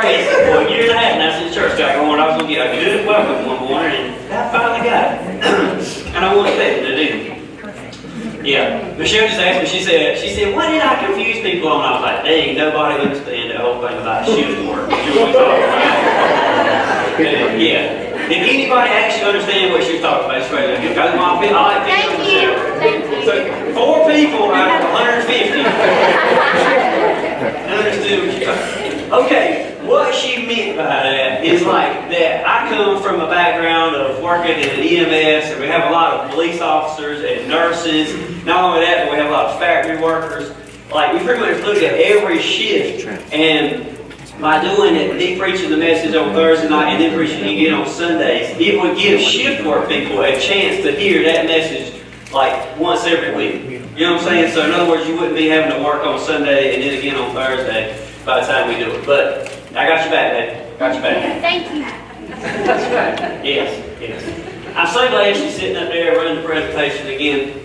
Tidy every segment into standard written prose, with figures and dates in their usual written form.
recent, for a year and a half now since church got going. I was going to get a good welcome one morning, and I finally got it. And I wasn't expecting to do it. Yeah, Michelle just asked me, she said, what did I confuse people on? I was like, dang, nobody understands the whole thing about shift work. Yeah. Did anybody actually understand what she was talking about? Thank you. So 4 people out of 150 understood what she talking about. Okay, what she meant by that is like that I come from a background of working in an EMS, and we have a lot of police officers and nurses. Not only that, but we have a lot of factory workers. Like, we pretty much look at every shift, and by doing it, Nick preaching the message on Thursday night and then preaching it again on Sundays, it would give shift work people a chance to hear that message like once every week. You know what I'm saying? So in other words, you wouldn't be having to work on Sunday and then again on Thursday by the time we do it. But I got your back, Dad. Got your back. Thank you. That's right. Yes. I'm so glad she's sitting up there running the presentation again,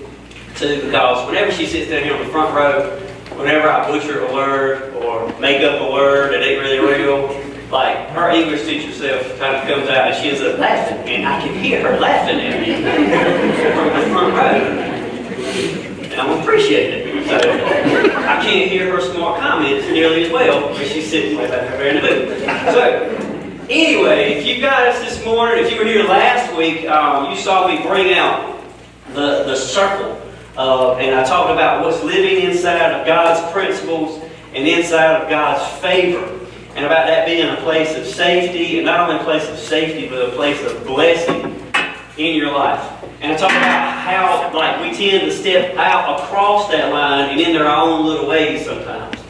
too, because whenever she sits down here on the front row, whenever I butcher a word or make up a word that ain't really real, like her English teacher self kind of comes out and she ends up laughing, and I can hear her laughing at me from the front row. And I appreciate it. So I can't hear her smart comments nearly as well because she's sitting way back there in the booth. So anyway, if you got us this morning, if you were here last week, you saw me bring out the circle. And I talked about what's living inside of God's principles and inside of God's favor. And about that being a place of safety, and not only a place of safety, but a place of blessing in your life. And I talked about how like we tend to step out across that line and in our own little ways sometimes.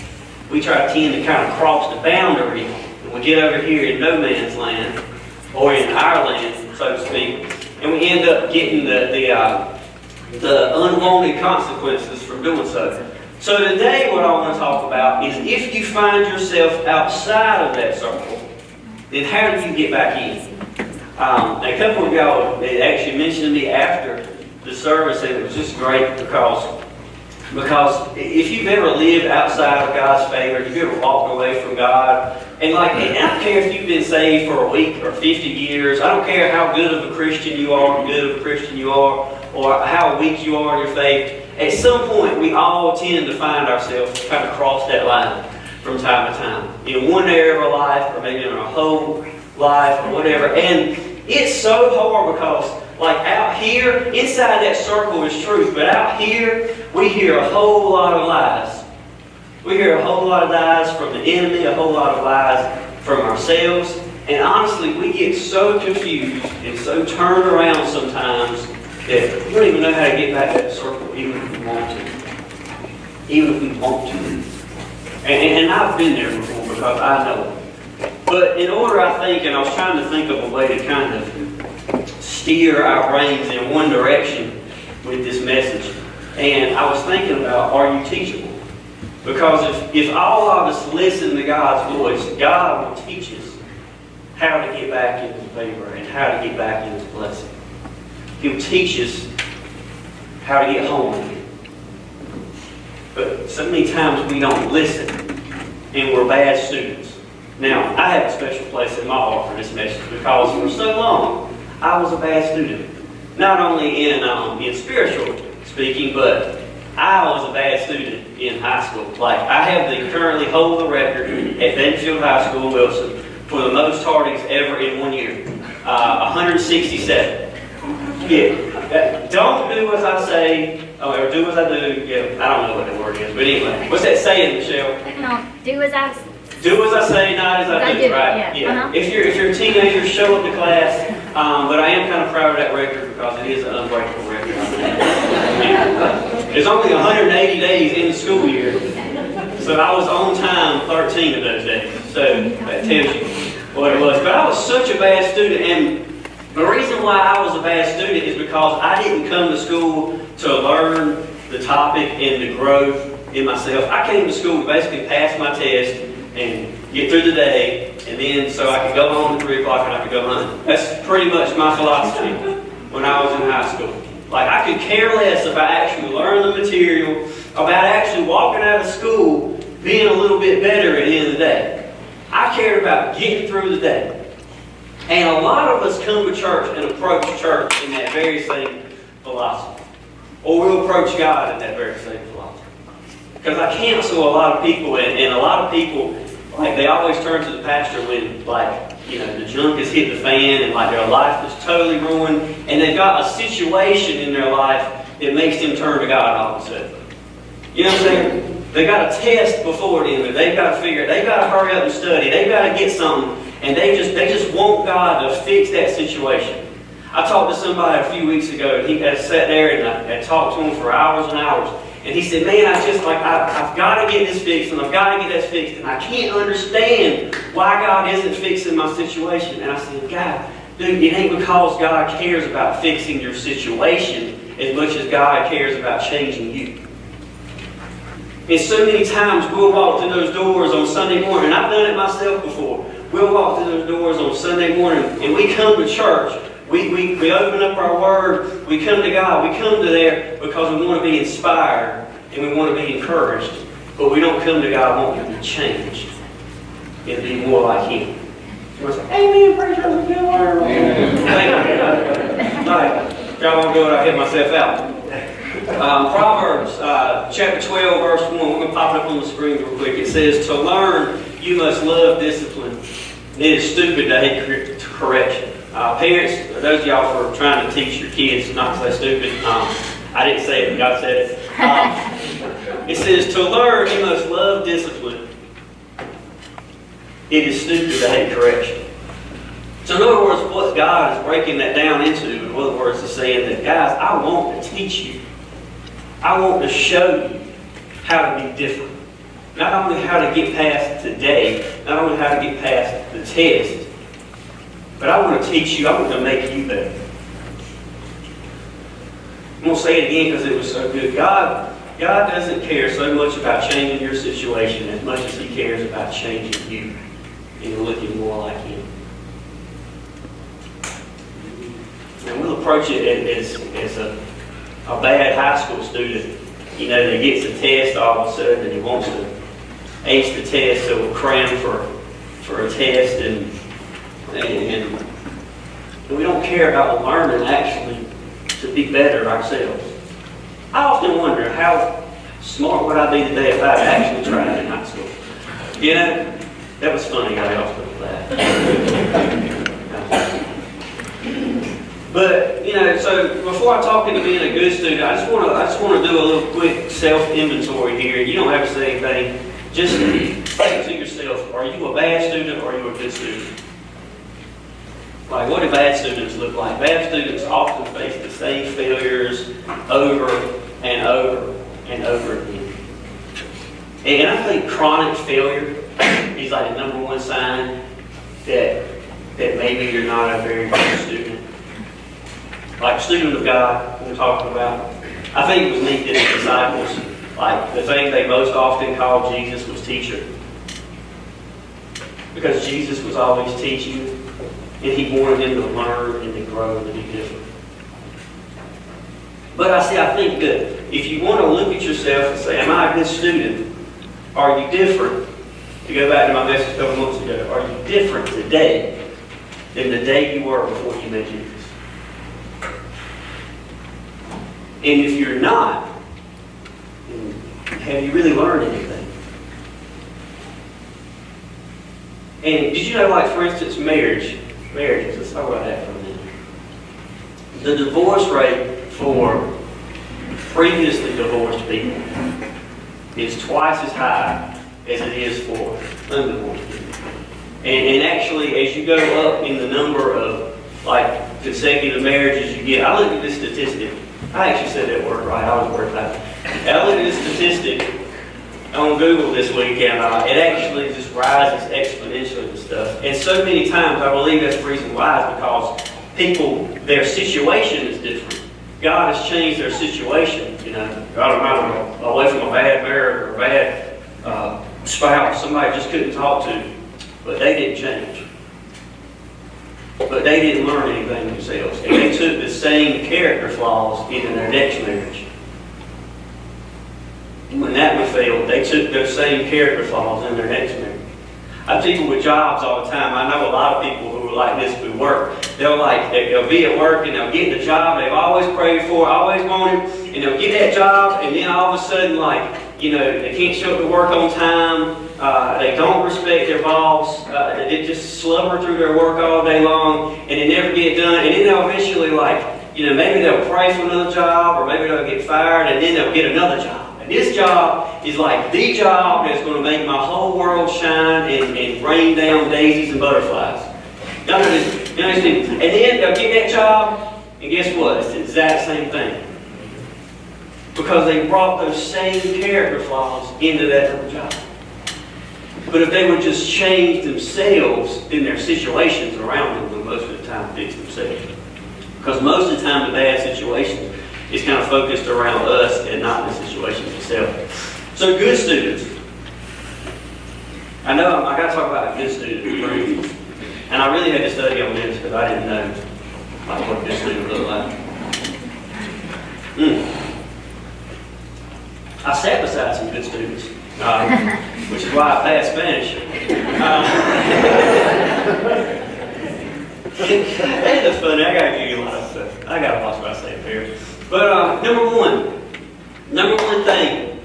We tend to kind of cross the boundary, and we get over here in no man's land, or in our land, so to speak, and we end up getting the unwanted consequences from doing so. So today what I want to talk about is if you find yourself outside of that circle, then how do you get back in? A couple of y'all actually mentioned to me after the service, and it was just great because if you've ever lived outside of God's favor, if you've ever walked away from God, and I don't care if you've been saved for a week or 50 years, I don't care how good of a Christian you are, or how weak you are in your faith, at some point we all tend to find ourselves kind of cross that line from time to time. In one area of our life, or maybe in our whole life, or whatever. And it's so hard because, like out here, inside that circle is truth, but out here, we hear a whole lot of lies. We hear a whole lot of lies from the enemy, a whole lot of lies from ourselves, and honestly, we get so confused and so turned around sometimes that we don't even know how to get back to that circle, even if we want to. And I've been there before because I know it. But in order, I think, and I was trying to think of a way to kind of steer our brains in one direction with this message. And I was thinking about, are you teachable? Because if all of us listen to God's voice, God will teach us how to get back into favor and how to get back into blessing. He'll teach us how to get home again. But so many times we don't listen, and we're bad students. Now, I have a special place in my heart for this message because for so long, I was a bad student. Not only in spiritual speaking, but I was a bad student in high school. Like, I currently hold the record at Benfield High School, Wilson, for the most tardings ever in 1 year. 167. Yeah. Don't do as I say, or do as I do. Yeah, I don't know what the word is, but anyway. What's that saying, Michelle? No, do as I say, not as I do, right? Yeah. Uh-huh. If you're a teenager, show up to class. But I am kind of proud of that record because it is an unbreakable record. There's only 180 days in the school year, so I was on time 13 of those days. So that tells you what it was. But I was such a bad student, and the reason why I was a bad student is because I didn't come to school to learn the topic and to grow in myself. I came to school to basically pass my test and get through the day, and then so I could go home at 3 o'clock and I could go home. That's pretty much my philosophy when I was in high school. Like, I could care less if I actually learned the material, about actually walking out of school being a little bit better at the end of the day. I I cared about getting through the day. And a lot of us come to church and approach church in that very same philosophy. Or we'll approach God in that very same philosophy. Because I counsel a lot of people, and a lot of people, like, they always turn to the pastor when, like, you know, the junk has hit the fan and, like, their life is totally ruined, and they've got a situation in their life that makes them turn to God all of a sudden. You know what I'm saying? They got a test before it ends. They've got to figure it. They've got to hurry up and study. They've got to get something. And they just want God to fix that situation. I talked to somebody a few weeks ago, and he had sat there and I had talked to him for hours and hours. And he said, man, I've got to get this fixed, and I've got to get that fixed, and I can't understand why God isn't fixing my situation. And I said, God, dude, it ain't because God cares about fixing your situation as much as God cares about changing you. And so many times we'll walk through those doors on Sunday morning, and I've done it myself before. We'll walk through those doors on Sunday morning, and we come to church. We open up our Word. We come to God. We come to there because we want to be inspired and we want to be encouraged. But we don't come to God wanting to be changed and be more like Him. You want to say, amen, preacher, that's a good word. Amen. Like, y'all want to go and I hit myself out. Proverbs chapter 12, verse 1. We're going to pop it up on the screen real quick. It says, to learn, you must love discipline. It is stupid to hate correction. Parents, those of y'all for trying to teach your kids not to say stupid, I didn't say it, God said it. It says, to learn, you must love discipline. It is stupid to hate correction. So in other words, what God is breaking that down into, in other words, is saying that, guys, I want to teach you. I want to show you how to be different. Not only how to get past today, not only how to get past the test, but I want to teach you, I want to make you better. I'm going to say it again because it was so good. God doesn't care so much about changing your situation as much as He cares about changing you and looking more like Him. And we'll approach it as a bad high school student, you know, that gets a test all of a sudden and he wants to ace the test, so we'll cram for a test and we don't care about learning actually to be better ourselves. I often wonder how smart would I be today if I had actually tried in high school. You know, that was funny. I often laugh. But you know, so before I talk into being a good student, I just want to do a little quick self-inventory here. You don't have to say anything. Just think to yourself: are you a bad student or are you a good student? Like, what do bad students look like? Bad students often face the same failures over and over and over again. And I think chronic failure is like the number one sign that maybe you're not a very good student. Like student of God, we're talking about. I think it was neat that the disciples, like the thing they most often called Jesus was teacher. Because Jesus was always teaching. And He wanted them to learn and to grow and to be different. But I think that if you want to look at yourself and say, am I a good student? Are you different? To go back to my message a couple months ago, are you different today than the day you were before you met Jesus? And if you're not, have you really learned anything? And did you know, like for instance, marriages, let's talk about that for a minute. The divorce rate for previously divorced people is twice as high as it is for undivorced people. And actually, as you go up in the number of like consecutive marriages you get, I looked at this statistic. I actually said that word right. I was worried about it. I looked at this statistic on Google this weekend. It actually just rises exponentially and stuff. And so many times, I believe that's the reason why is because people, their situation is different. God has changed their situation. You know, God might have away from a bad marriage or a bad spouse, somebody just couldn't talk to, but they didn't change. But they didn't learn anything themselves. And they took the same character flaws into their next marriage. When that one failed, they took those same character flaws in their next marriage. I have people with jobs all the time. I know a lot of people who are like this who work. They'll be at work and they'll get the job they've always prayed for, always wanted, and they'll get that job, and then all of a sudden, they can't show up to work on time. They don't respect their boss. They just slumber through their work all day long, and they never get it done. And then they'll eventually, maybe they'll pray for another job, or maybe they'll get fired, and then they'll get another job. And this job is like the job that's going to make my whole world shine and rain down daisies and butterflies. You understand? And then they'll get that job, and guess what? It's the exact same thing. Because they brought those same character flaws into that other job. But if they would just change themselves, then their situations around them would most of the time fix themselves. Because most of the time the bad situations is kind of focused around us and not the situation itself. So good students. I know I got to talk about a good student. And I really had to study on this because I didn't know what a good student looked like. I sat beside some good students, which is why I passed Spanish. That's funny. I gotta give you a lot of stuff. I gotta watch what I say up here. But number one thing,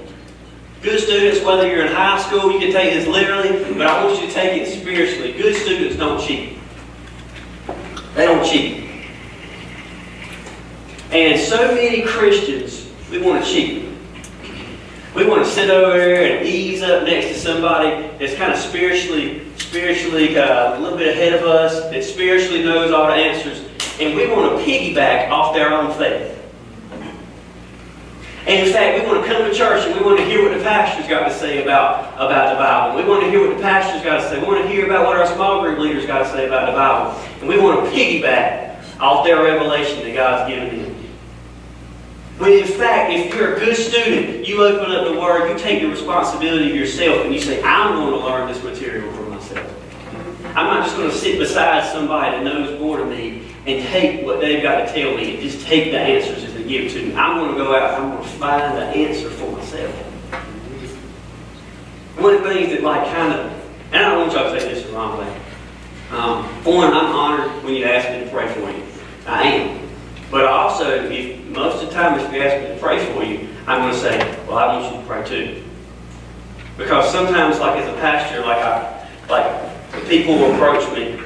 good students, whether you're in high school, you can take this literally, but I want you to take it spiritually. Good students don't cheat. They don't cheat. And so many Christians, we want to cheat. We want to sit over there and ease up next to somebody that's kind of spiritually a little bit ahead of us, that spiritually knows all the answers, and we want to piggyback off their own faith. And in fact, we want to come to church and we want to hear what the pastor's got to say about the Bible. We want to hear what the pastor's got to say. We want to hear about what our small group leaders got to say about the Bible. And we want to piggyback off their revelation that God's given them. When in fact, if you're a good student, you open up the Word, you take the responsibility of yourself, and you say, I'm going to learn this material for myself. I'm not just going to sit beside somebody that knows more than me and take what they've got to tell me and just take the answers as they give it to me. I'm going to go out and I'm going to find the answer for myself. One of the things that and I don't want y'all to take this the wrong way. For one, I'm honored when you ask me to pray for you. I am. But also, most of the time if you ask me to pray for you, I'm going to say, well, I want you to pray too. Because sometimes, as a pastor, when people will approach me,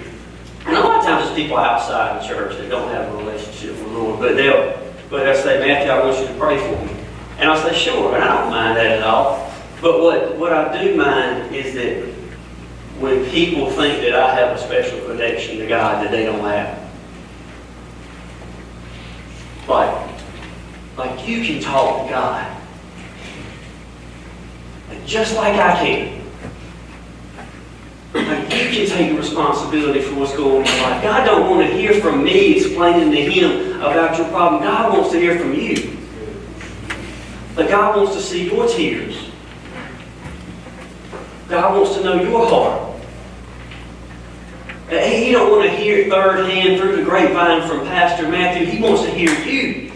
and a lot of times it's people outside the church that don't have a relationship with the Lord, but they'll say, Matthew, I want you to pray for me. And I'll say, sure, and I don't mind that at all. But what I do mind is that when people think that I have a special connection to God that they don't have. Like you can talk to God. Just like I can. Like you can take responsibility for what's going on in your life. God don't want to hear from me explaining to Him about your problem. God wants to hear from you. But God wants to see your tears. God wants to know your heart. He don't want to hear it third hand through the grapevine from Pastor Matthew. He wants to hear you.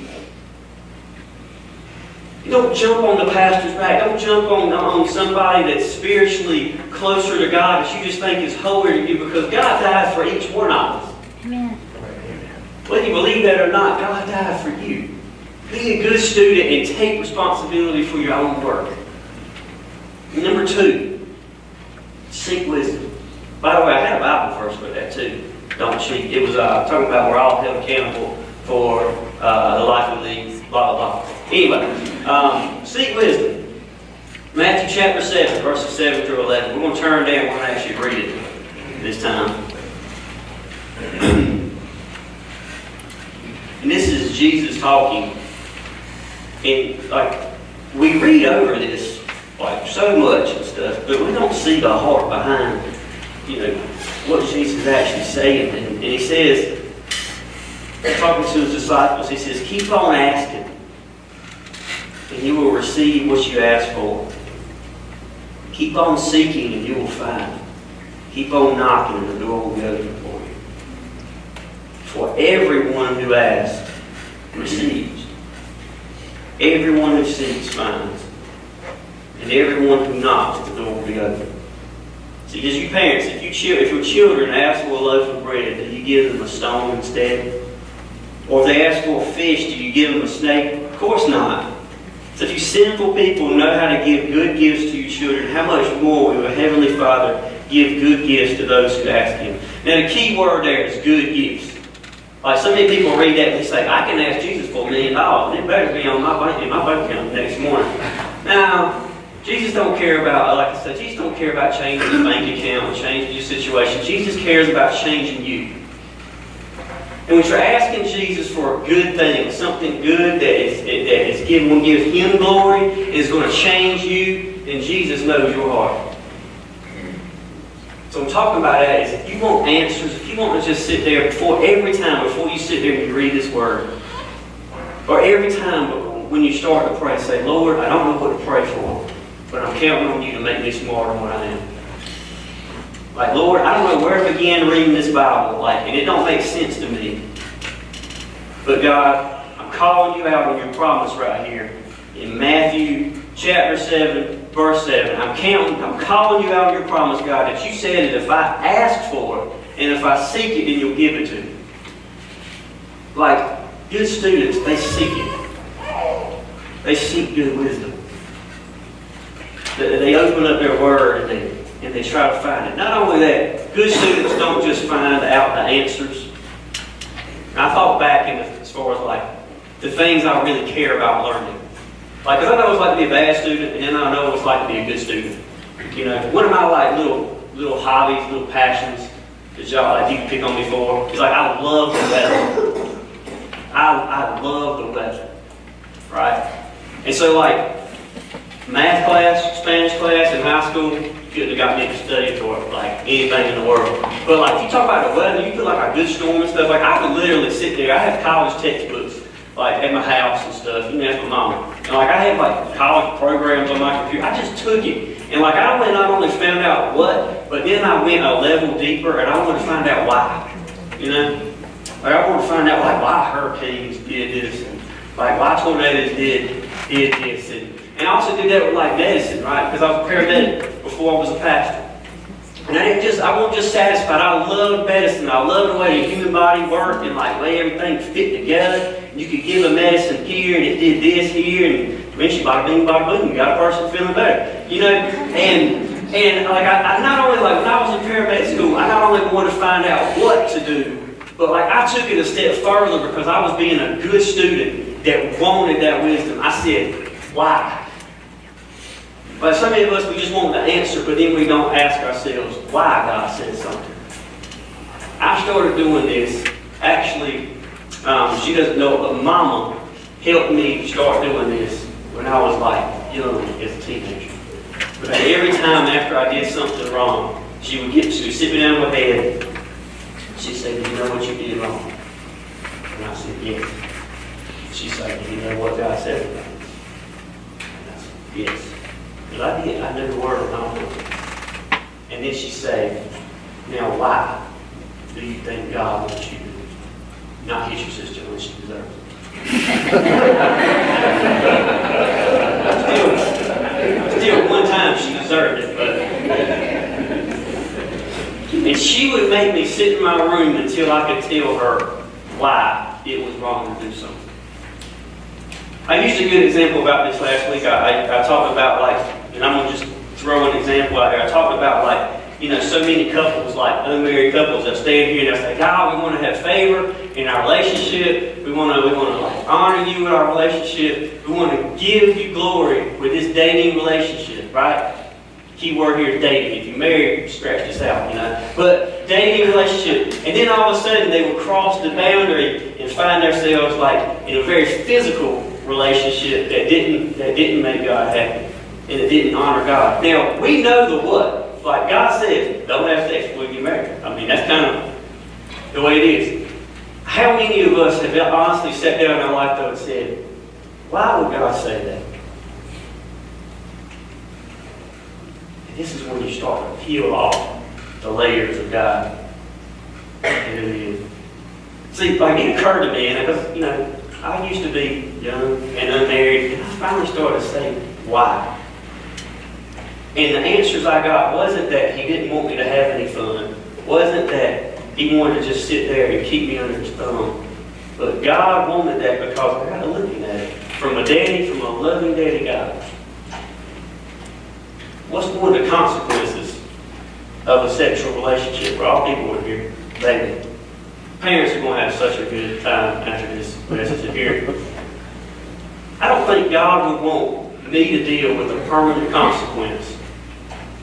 You don't jump on the pastor's back. Don't jump on somebody that's spiritually closer to God that you just think is holier than you, because God died for each one of us. Amen. Whether you believe that or not, God died for you. Be a good student and take responsibility for your own work. Number 2, seek wisdom. By the way, I had a Bible verse for that too. Don't cheat. It was talking about we're all held accountable for the life we lead, blah, blah, blah. Anyway, seek wisdom. Matthew chapter 7, verses 7 through 11. We're going to turn down. We're going to actually read it this time. And this is Jesus talking. And we read over this so much and stuff, but we don't see the heart behind what Jesus is actually saying. And He says, talking to His disciples, He says, keep on asking, and you will receive what you ask for. Keep on seeking, and you will find. Keep on knocking, and the door will be open for you. For everyone who asks receives. Everyone who seeks finds. And everyone who knocks, the door will be open. See, as you parents, if your children ask for a loaf of bread, do you give them a stone instead? Or if they ask for a fish, do you give them a snake? Of course not. So if you sinful people know how to give good gifts to your children, how much more will your Heavenly Father give good gifts to those who ask Him? Now the key word there is good gifts. Like so many people read that and they say, I can ask Jesus for $1 million, and it better be on my bank account next morning. Now, Jesus don't care about, like I said, Jesus don't care about changing your bank account and changing your situation. Jesus cares about changing you. And when you're asking Jesus for a good thing, something good that will give Him glory, is going to change you, then Jesus knows your heart. So I'm talking about that is if you want answers, if you want to just sit there every time before you sit there and you read this word, or every time when you start to pray, say, Lord, I don't know what to pray for, but I'm counting on you to make me smarter than what I am. Like, Lord, I don't know where to begin reading this Bible, and it don't make sense to me. But God, I'm calling you out on your promise right here in Matthew chapter 7, verse 7. I'm calling you out on your promise, God, that you said that if I ask for it, and if I seek it, then you'll give it to me. Like, good students, they seek it. They seek good wisdom. They open up their word and they try to find it. Not only that, good students don't just find out the answers. I thought back as far as the things I really care about learning. Because I know it's like to be a bad student, and then I know what it's like to be a good student. One of my little hobbies, little passions that y'all you can pick on me for is I love the weather. I love the weather, right? And so math class, Spanish class in high school, you couldn't have got me to study for anything in the world. But if you talk about the weather, you feel like a good storm and stuff. I could literally sit there. I have college textbooks at my house and stuff. You can ask my mama. And I had college programs on my computer. I just took it. And I not only found out what, but then I went a level deeper and I wanted to find out why. I want to find out why hurricanes did this and why tornadoes did this. And I also did that with medicine, right? Because I was a paramedic before I was a pastor. And I wasn't just satisfied. I loved medicine. I loved the way the human body worked and the way everything fit together. You could give a medicine here and it did this here and eventually bada bing, bada boom, you got a person feeling better. And I not only when I was in paramedic school, I not only wanted to find out what to do, but I took it a step further because I was being a good student that wanted that wisdom. I said, why? But so many of us, we just want the answer, but then we don't ask ourselves why God said something. I started doing this. Actually, she doesn't know, but Mama helped me start doing this when I was young as a teenager. But every time after I did something wrong, she would sit me down in my bed. She'd say, do you know what you did wrong? And I said, yes. She'd say, do you know what God said about this? And I said, yes. But I did. I knew the word of God. And then she said, now why do you think God wants you to not hit your sister when she deserves it? Still, one time she deserved it, and she would make me sit in my room until I could tell her why it was wrong to do something. I used a good example about this last week. I talked about and I'm going to just throw an example out there. I talked about so many couples, unmarried couples that stand here and they say, God, we want to have favor in our relationship. We want to honor you in our relationship. We want to give you glory with this dating relationship, right? Key word here is dating. If you're married, scratch this out, But dating relationship. And then all of a sudden they would cross the boundary and find themselves in a very physical relationship that didn't make God happy. And it didn't honor God. Now, we know the what. God says, don't have sex before you get married. That's kind of the way it is. How many of us have honestly sat down in our life though and said, why would God say that? And this is when you start to peel off the layers of God and who He is. See, it occurred to me, and I used to be young and unmarried, and I finally started to say, why? And the answers I got wasn't that he didn't want me to have any fun. Wasn't that he wanted to just sit there and keep me under his thumb. But God wanted that because I got looking at it from a daddy, from a loving daddy God. What's one of the consequences of a sexual relationship? For all people in here, baby. Parents are going to have such a good time after this message here. I don't think God would want me to deal with a permanent consequence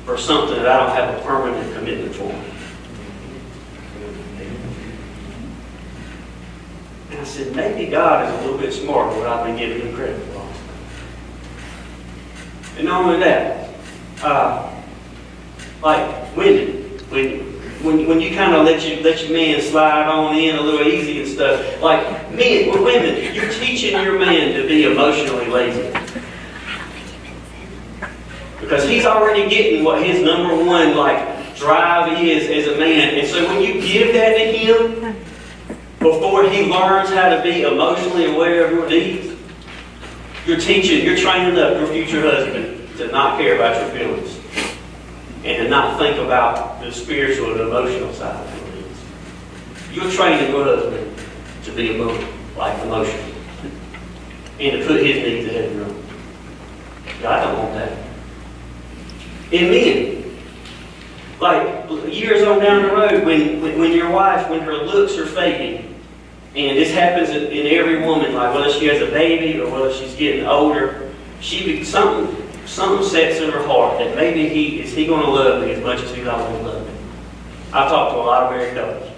for something that I don't have a permanent commitment for. And I said, maybe God is a little bit smarter than what I've been giving him credit for. And not only that, like when you kind of let your man slide on in a little easy and stuff, like men, with women, you're teaching your man to be emotionally lazy. Because he's already getting what his number one drive is as a man. And so when you give that to him, before he learns how to be emotionally aware of your needs, you're training up your future husband to not care about your feelings and to not think about the spiritual and emotional side of your needs. You're training your husband to be emotional and to put his needs ahead of your own. God don't want that. And men, years on down the road, when your wife, when her looks are fading, and this happens in every woman, whether she has a baby or whether she's getting older, something sets in her heart that maybe is he going to love me as much as he's always loved me. I've talked to a lot of married couples.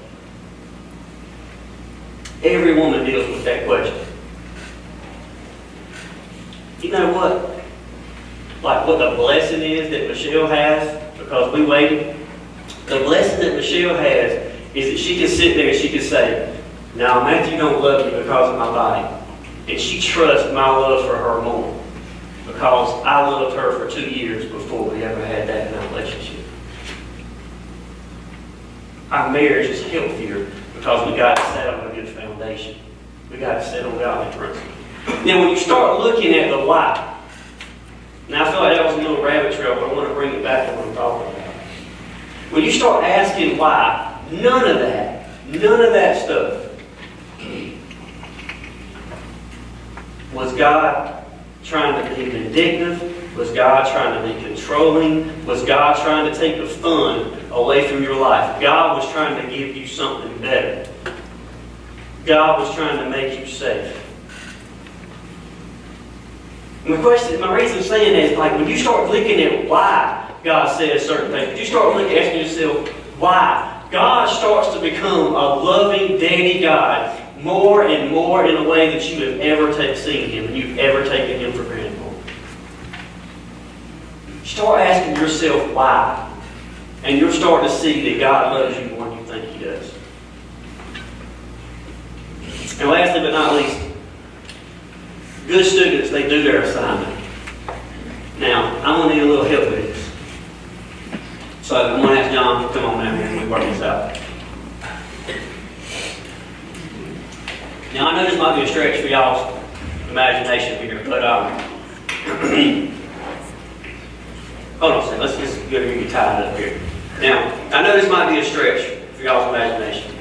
Every woman deals with that question. You know what? What the blessing is that Michelle has, because we waited. The blessing that Michelle has is that she can sit there and she can say, now Matthew don't love me because of my body. And she trusts my love for her more. Because I loved her for 2 years before we ever had that kind of relationship. Our marriage is healthier because we got to set on a good foundation. We got to set on godly principles. Now when you start looking at the why, now I feel like that was a little rabbit trail, but I want to bring it back to what I'm talking about. When you start asking why, none of that stuff was God trying to be vindictive? Was God trying to be controlling? Was God trying to take the fun away from your life? God was trying to give you something better. God was trying to make you safe. My reason for saying that is when you start looking at why God says certain things, when you start asking yourself why, God starts to become a loving daddy God more and more in a way that you have ever seen him and you've ever taken him for granted. Start asking yourself why, and you'll start to see that God loves you more than you think he does. And lastly but not least, good students, they do their assignment. Now, I'm going to need a little help with this. So I'm going to ask John to come on down here and we work this out. Now, I know this might be a stretch for y'all's imagination here, but hold on a second. Let's just get you tied up here. Now, I know this might be a stretch for y'all's imagination.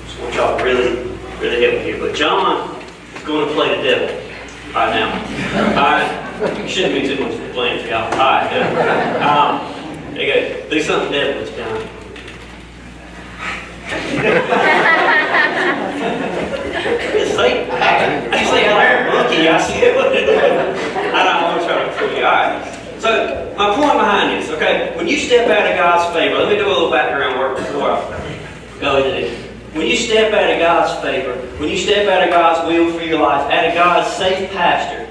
Just want y'all to really help me here. But John is going to play the devil right now. All right? Shouldn't be too much playing for y'all. All right, good. There you go. Do something devilish, John. Say how monkey I see it. I don't want to try to fool you. All right. So, my point behind this, okay, when you step out of God's favor, let me do a little background work before I go into this. When you step out of God's favor, when you step out of God's will for your life, out of God's safe pasture,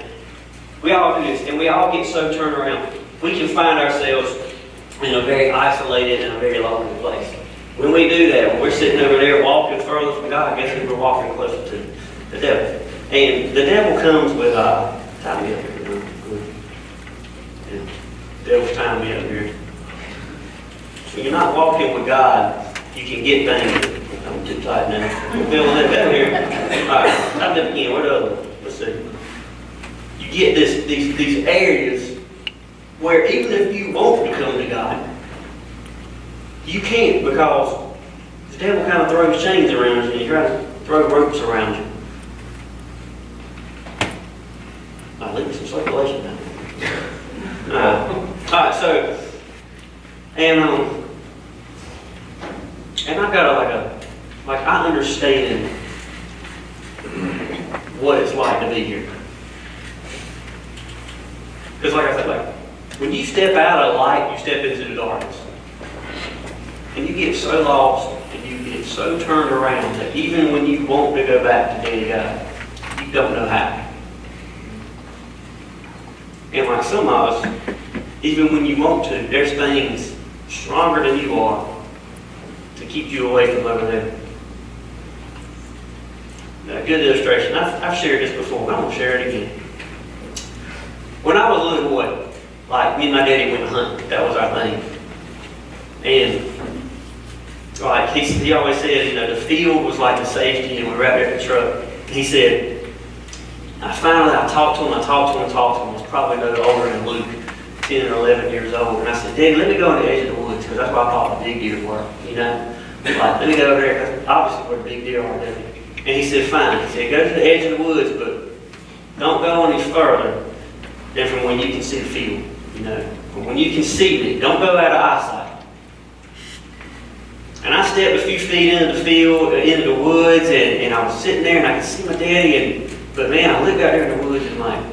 we all do this, and we all get so turned around. We can find ourselves in a very isolated and a very lonely place. When we do that, when we're sitting over there walking further from God, guess who we're walking closer to? The devil. And the devil comes with, tie me up here. Devil's tying me up here. When you're not walking with God, you can get things. I'm too tight now. We'll be able to let that here. All right, type that again. Where the other one? Let's see. You get these areas where even if you want to come to God, you can't, because the devil kind of throws chains around you and he tries to throw ropes around you. I leave some circulation down there. Alright, so, and I've got I understand what it's like to be here. Because like I said, when you step out of light, you step into the darkness. And you get so lost, and you get so turned around that even when you want to go back to Daddy God, you don't know how. And like some of us, even when you want to, there's things stronger than you are to keep you away from over there. A good illustration. I've shared this before, but I'm going to share it again. When I was a little boy, me and my daddy went hunting. That was our thing. And he always said, the field was like the safety, and we were out there at the truck. And he said, I talked to him. I was probably no older than Luke, 10 or 11 years old. And I said, Daddy, let me go on the edge of the woods, because that's where I thought the big deer were, let me go over there, because obviously where the big deer are, doesn't it? And he said, fine. He said, go to the edge of the woods, but don't go any further than from when you can see the field, From when you can see me, don't go out of eyesight. And I stepped a few feet into the field, into the woods, and I was sitting there, and I could see my daddy, but man, I looked out there in the woods, and man,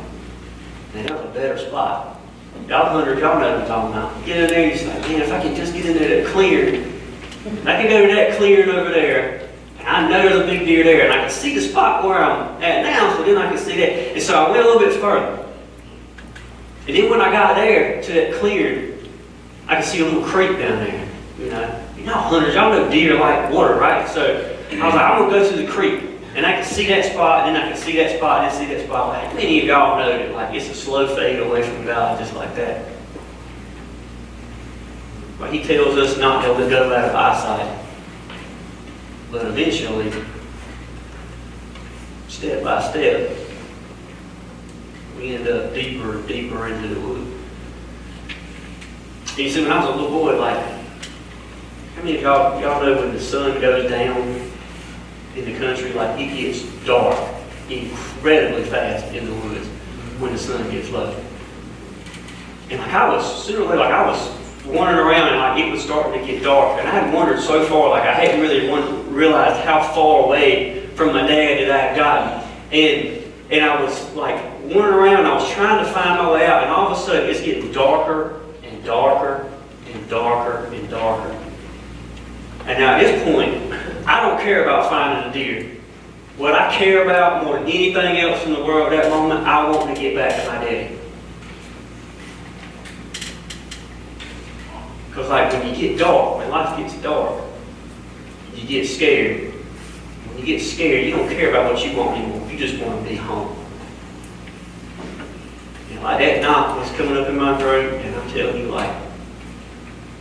that was a better spot. Y'all hunters, y'all know what I'm talking about. You get in there, and you're like, man, if I could just get into that clearing, I could go to that clearing over there, and I know there's a big deer there, and I can see the spot where I'm at now, so then I can see that. And so I went a little bit further. And then when I got there to that clearing, I could see a little creek down there. Hunters, y'all know deer like water, right? So I was like, I'm going to go to the creek. And I can see that spot, and then I can see that spot, and then see that spot. How many of y'all know that it's a slow fade away from God just like that? He tells us not to go out of eyesight. But eventually, step by step, we end up deeper and deeper into the wood. And you see, when I was a little boy, how many of y'all know when the sun goes down in the country, it gets dark incredibly fast in the woods when the sun gets low. And I was wandering around, and it was starting to get dark, and I had wandered so far, I hadn't really realized how far away from my dad that I had gotten. And I was wandering around, and I was trying to find my way out, and all of a sudden it's getting darker and darker and darker and darker. And now at this point, I don't care about finding a deer. What I care about more than anything else in the world at that moment, I want to get back to my daddy. Because when you get dark, when life gets dark, you get scared. When you get scared, you don't care about what you want anymore. You just want to be home. And that knock was coming up in my throat, and I'm telling you,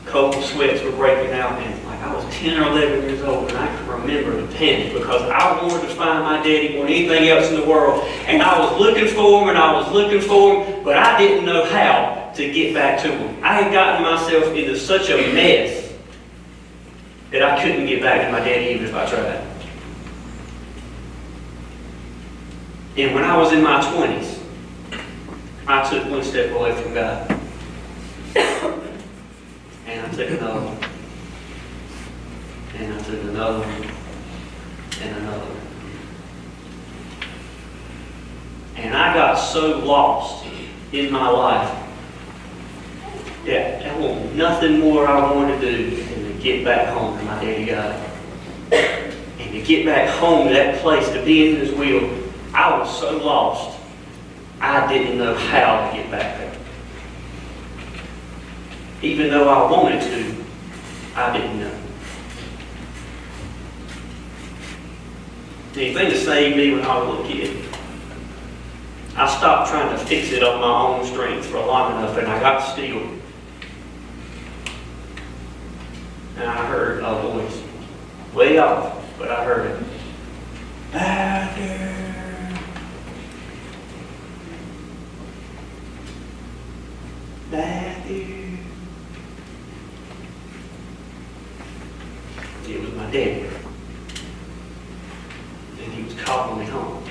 cold sweats were breaking out, and I was 10 or 11 years old, and I can remember the panic, because I wanted to find my daddy more than anything else in the world. And I was looking for him, but I didn't know how to get back to him. I had gotten myself into such a mess that I couldn't get back to my daddy even if I tried. And when I was in my 20s, I took one step away from God. And I took another one. And I took another one. And another one. And I got so lost in my life that there was nothing more I wanted to do than to get back home to my daddy God. And to get back home to that place, to be in His will. I was so lost, I didn't know how to get back there. Even though I wanted to, I didn't know. The thing that saved me when I was a little kid, I stopped trying to fix it on my own strength for long enough, and I got still. And I heard a voice, way off, but I heard it. Back there. Matthew. It was my daddy. And he was calling me home.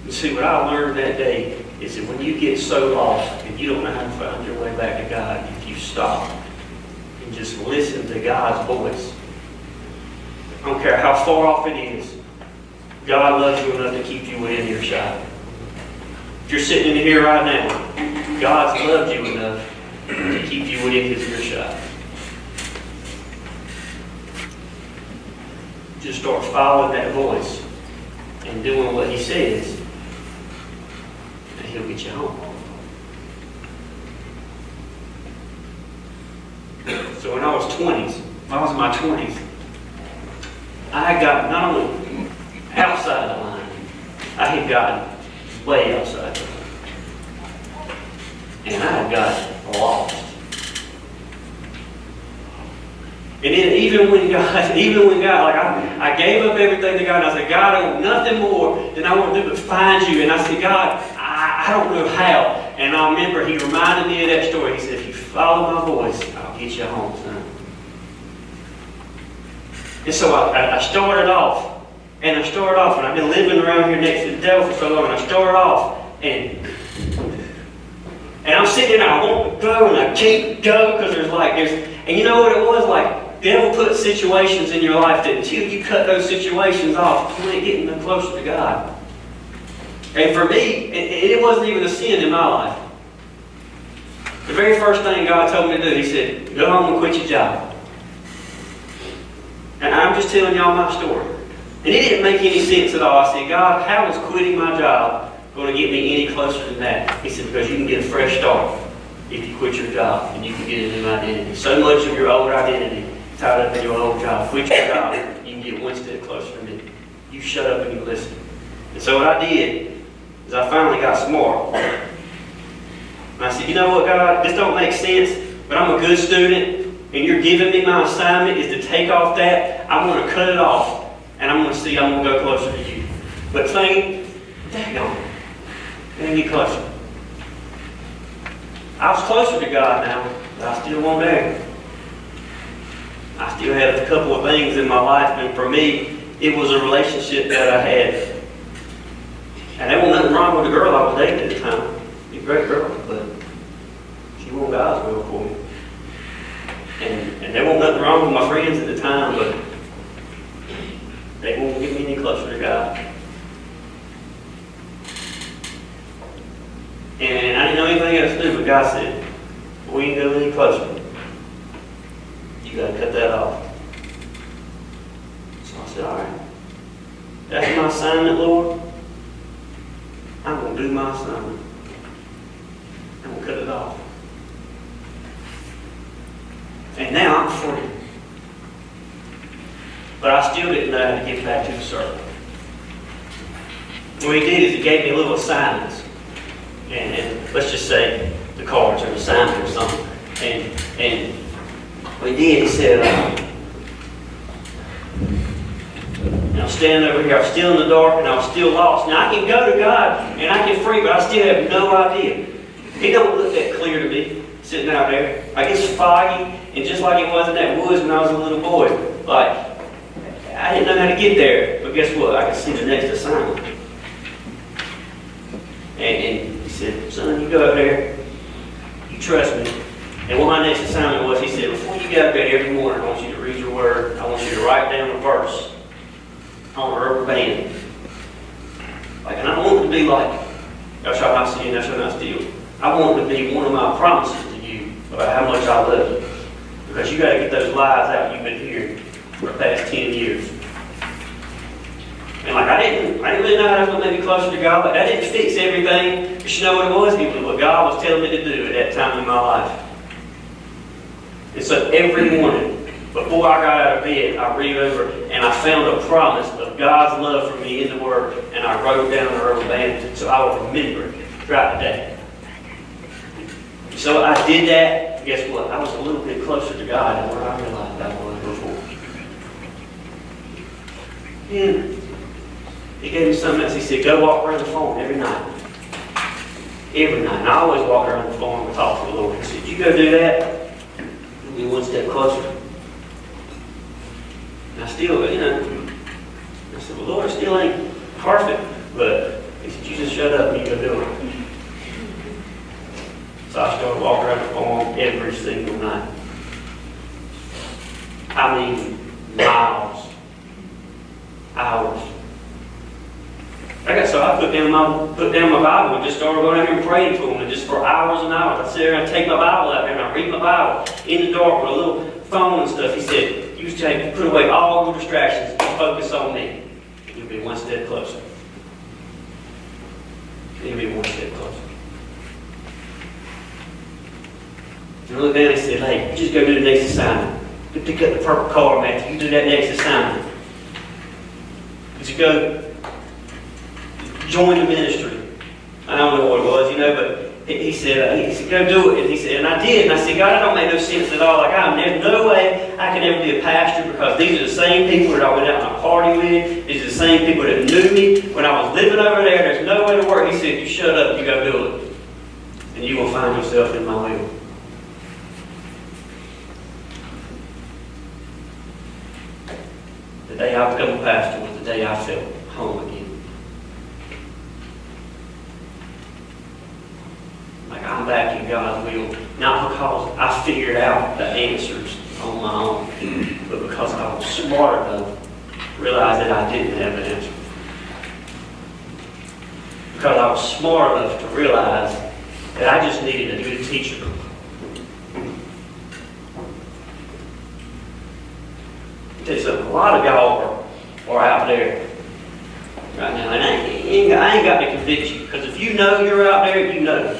You see, what I learned that day is that when you get so lost and you don't know how to find your way back to God, if you stop and just listen to God's voice, I don't care how far off it is, God loves you enough to keep you within earshot. If you're sitting in here right now, God's loved you enough to keep you within His earshot. Just start following that voice and doing what He says, and He'll get you home. So when I was in my 20s, I had gotten not only outside the line, I had gotten way outside the line. And I had gotten lost. And then even when God, like I gave up everything to God, and I said, God, I want nothing more than I want to do but find you. And I said, God, I don't know how. And I remember He reminded me of that story. He said, if you follow my voice, I'll get you home, son. And so I started off, and I've been living around here next to the devil for so long, and I started off, and I'm sitting there, and I want to go, and I can't go, because and you know what it was like? The devil put situations in your life that until you cut those situations off, you ain't getting no closer to God. And for me, it wasn't even a sin in my life. The very first thing God told me to do, He said, go home and quit your job. And I'm just telling y'all my story. And it didn't make any sense at all. I said, God, how is quitting my job going to get me any closer than that? He said, because you can get a fresh start if you quit your job and you can get a new identity. So much of your old identity tied up in your old job. Quit your job, you can get one step closer to me. You shut up and you listen. And so what I did is I finally got smart. And I said, you know what, God, this don't make sense, but I'm a good student, and you're giving me my assignment is to take off that. I'm going to cut it off, and I'm going to go closer to you. But daggone, and get closer. I was closer to God now, but I still wasn't there. I still had a couple of things in my life, and for me, it was a relationship that I had. And there wasn't nothing wrong with the girl I was dating at the time. She's a great girl, but she wasn't God's will for me. And there wasn't nothing wrong with my friends at the time, but they won't get me any closer to God. And I didn't know anything else to do, but God said, we ain't go any closer. You got to cut that off. So I said, all right. That's my assignment, Lord. I'm going to do my assignment. I'm going to cut it off. And now I'm free. But I still didn't know how to get back to the circle. What He did is He gave me little assignments. And let's just say the cards or the assignment or something. And what He did, He said, I'm standing over here, I'm still in the dark, and I'm still lost. Now I can go to God and I can free, but I still have no idea. He don't look that clear to me, sitting out there. Like it's foggy, and just like it was in that woods when I was a little boy. Like, I didn't know how to get there, but guess what? I could see the next assignment. And He said, son, you go out there, you trust me. And what my next assignment was, He said, before you get out there every morning, I want you to read your word. I want you to write down a verse on a rubber band. And I don't want it to be like, thou shalt not sin, thou shalt not steal. I want it to be one of my promises to you about how much I love you. Because you got to get those lies out you've been hearing for the past 10 years. And I didn't really know how I was going to make me closer to God, but that didn't fix everything. But you know what it was? It was what God was telling me to do at that time in my life. And so every morning, before I got out of bed, I read over and I found a promise of God's love for me in the Word, and I wrote it down on a rubber band so I would remember it throughout the day. So I did that, and guess what? I was a little bit closer to God than where I realized I was before. And He gave me something else. He said, go walk around the farm every night. every night. And I always walked around the farm and talked to the Lord. He said, you go do that, you'll be one step closer. And I still, I said, well, Lord, it still ain't perfect. But he said, you just shut up and you go do it. So I started walking around the farm every single night. I mean, miles, hours. So I put down my Bible and just started going out here and praying to Him, and just for hours and hours. I sit there and I take my Bible out there and I read my Bible in the dark with a little phone and stuff. He said, you just put away all the distractions and focus on me. You'll be one step closer. You'll be one step closer. And I looked down and said, hey, you just go do the next assignment. You pick up the purple card, Matthew. You do that next assignment. You go join the ministry. I don't know what it was, but he said, go do it. And he said, and I did. And I said, God, I don't make no sense at all. Like, there's no way I can ever be a pastor, because these are the same people that I went out and I party with. These are the same people that knew me when I was living over there. There's no way to work. He said, you shut up, you go do it. And you will find yourself in my will. The day I became a pastor was the day I felt home again. Like I'm back in God's will. Not because I figured out the answers on my own, but because I was smart enough to realize that I didn't have the answer. Because I was smart enough to realize that I just needed a good teacher. Tell you something, a lot of y'all are out there right now, and I ain't got to convince you, because if you know you're out there, you know.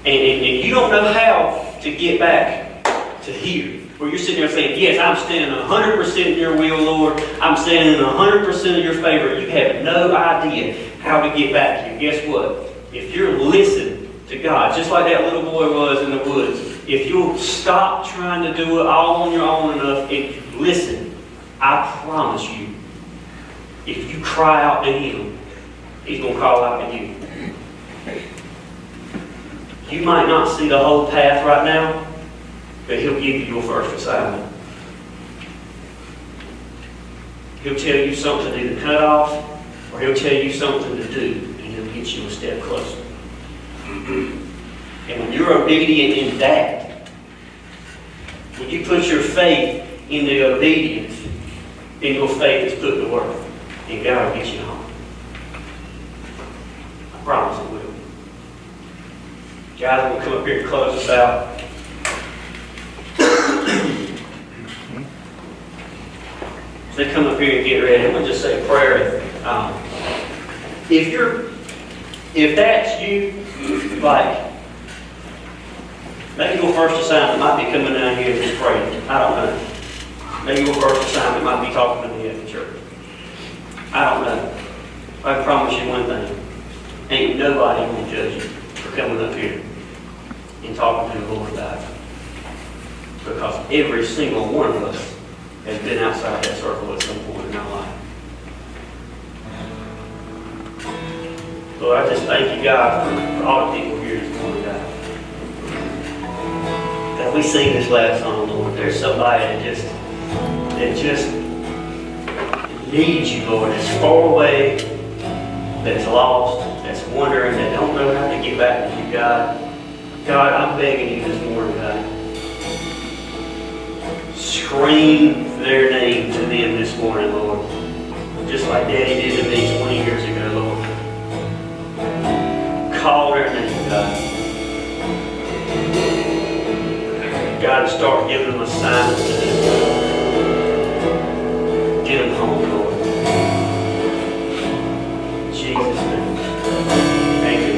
And you don't know how to get back to here, where you're sitting there saying, yes, I'm standing 100% in your will, Lord. I'm standing in 100% of your favor. You have no idea how to get back here. Guess what? If you're listening to God, just like that little boy was in the woods, if you'll stop trying to do it all on your own enough and listen, I promise you, if you cry out to Him, He's going to call out to you. You might not see the whole path right now, but He'll give you your first assignment. He'll tell you something to either cut off, or He'll tell you something to do, and He'll get you a step closer. And when you're obedient in that, when you put your faith in the obedience, then your faith is put to work. And God will get you home. I promise it will. Guys, I'm going to come up here and close this out. So they come up here and get ready. I'm going to just say a prayer. If that's you, like, maybe your first assignment might be coming down here and just praying. I don't know. Maybe your first assignment might be talking to me at the church. I don't know. I promise you one thing. Ain't nobody going to judge you for coming up here and talking to the Lord about it. Because every single one of us has been outside that circle at some point in our life. Lord, I just thank you, God, for all the people here this morning, God. God, we sing this last song, Lord. There's somebody that just needs you, Lord, that's far away, that's lost, that's wondering, that don't know how to get back to you, God. God, I'm begging you this morning, God. Scream their name to them this morning, Lord. Just like Daddy did to me 20 years ago, Lord. Call their name, God. God, and start giving them assignments to do. Get them home, Lord. In Jesus' name. Thank you.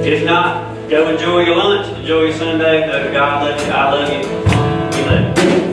If not, go enjoy your lunch, enjoy your Sunday. Know that God loves you, I love you, you love you.